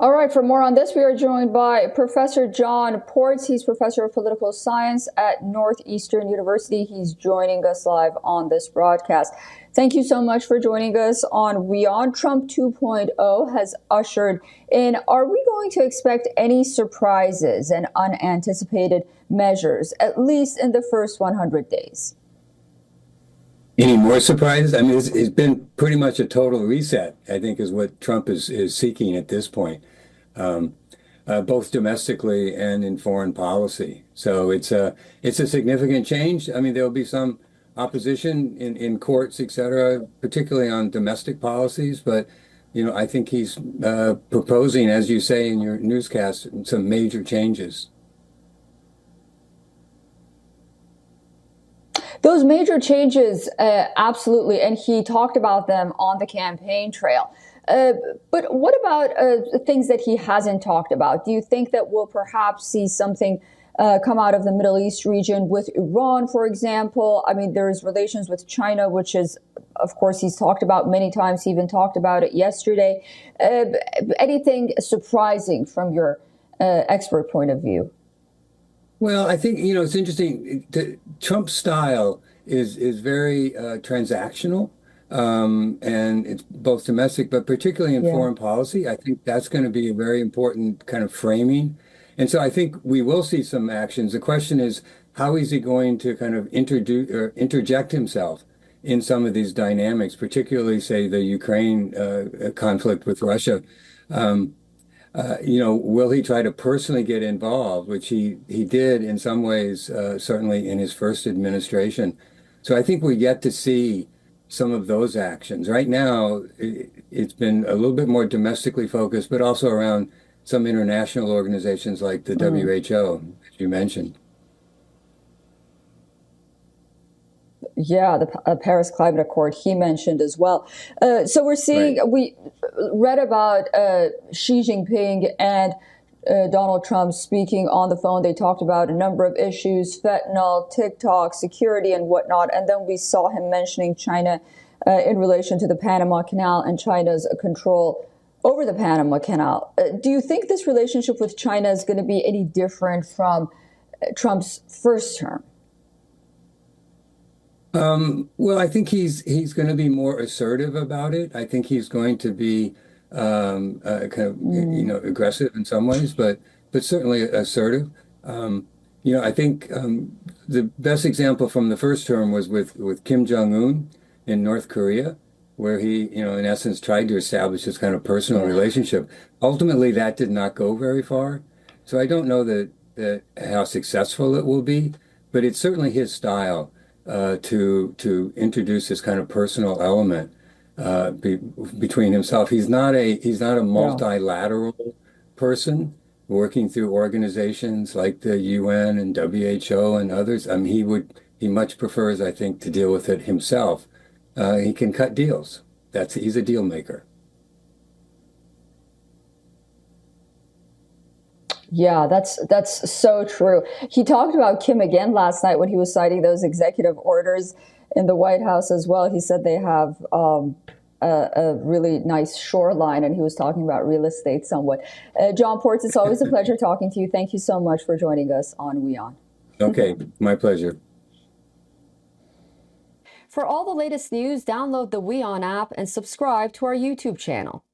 All right, for more on this, we are joined by Professor John Ports. He's professor of political science at Northeastern University. He's joining us live on this broadcast. Thank you so much for joining us on WION. Trump 2.0 has ushered in. Are we going to expect any surprises and unanticipated measures, at least in the first 100 days? Any more surprises? I mean, it's been pretty much a total reset, I think, is what Trump is seeking at this point, um, both domestically and in foreign policy. So it's a significant change. I mean, there'll be some opposition in courts, et cetera, particularly on domestic policies. But, I think he's proposing, as you say in your newscast, some major changes. Those major changes, absolutely, and he talked about them on the campaign trail. But what about things that he hasn't talked about? Do you think that we'll perhaps see something come out of the Middle East region with Iran, for example? I mean, there's relations with China, which is, of course, he's talked about many times. He even talked about it yesterday. Anything surprising from your expert point of view? Well, I think, it's interesting. Trump's style is very transactional, and it's both domestic, but particularly in Yeah. foreign policy. I think that's going to be a very important kind of framing. And so I think we will see some actions. The question is, how is he going to kind of introduce or interject himself in some of these dynamics, particularly, say, the Ukraine conflict with Russia? Um, will he try to personally get involved, which he did in some ways, certainly in his first administration. So I think we're yet to see some of those actions. Right now, it's been a little bit more domestically focused, but also around some international organizations like the Mm. WHO, as you mentioned. Yeah, the Paris Climate Accord he mentioned as well. So we're Right. seeing, we read about Xi Jinping and Donald Trump speaking on the phone. They talked about a number of issues, fentanyl, TikTok, security, and whatnot. And then we saw him mentioning China in relation to the Panama Canal and China's control over the Panama Canal. Do you think this relationship with China is going to be any different from Trump's first term? Well, I think he's going to be more assertive about it. I think he's going to be kind of Mm. aggressive in some ways, but certainly assertive. I think the best example from the first term was with Kim Jong-un in North Korea, where he in essence tried to establish this kind of personal Yeah. relationship. Ultimately, that did not go very far. So I don't know that how successful it will be, but it's certainly his style to introduce this kind of personal element between himself. He's not a Yeah. multilateral person working through organizations like the UN and WHO and others. I mean, he much prefers, I think, to deal with it himself. He can cut deals. He's a deal maker. Yeah, that's so true. He talked about Kim again last night when he was citing those executive orders in the White House as well. He said they have a really nice shoreline, and he was talking about real estate somewhat. John Ports, it's always a pleasure talking to you. Thank you so much for joining us on WION. Okay, my pleasure. For all the latest news, download the WION app and subscribe to our YouTube channel.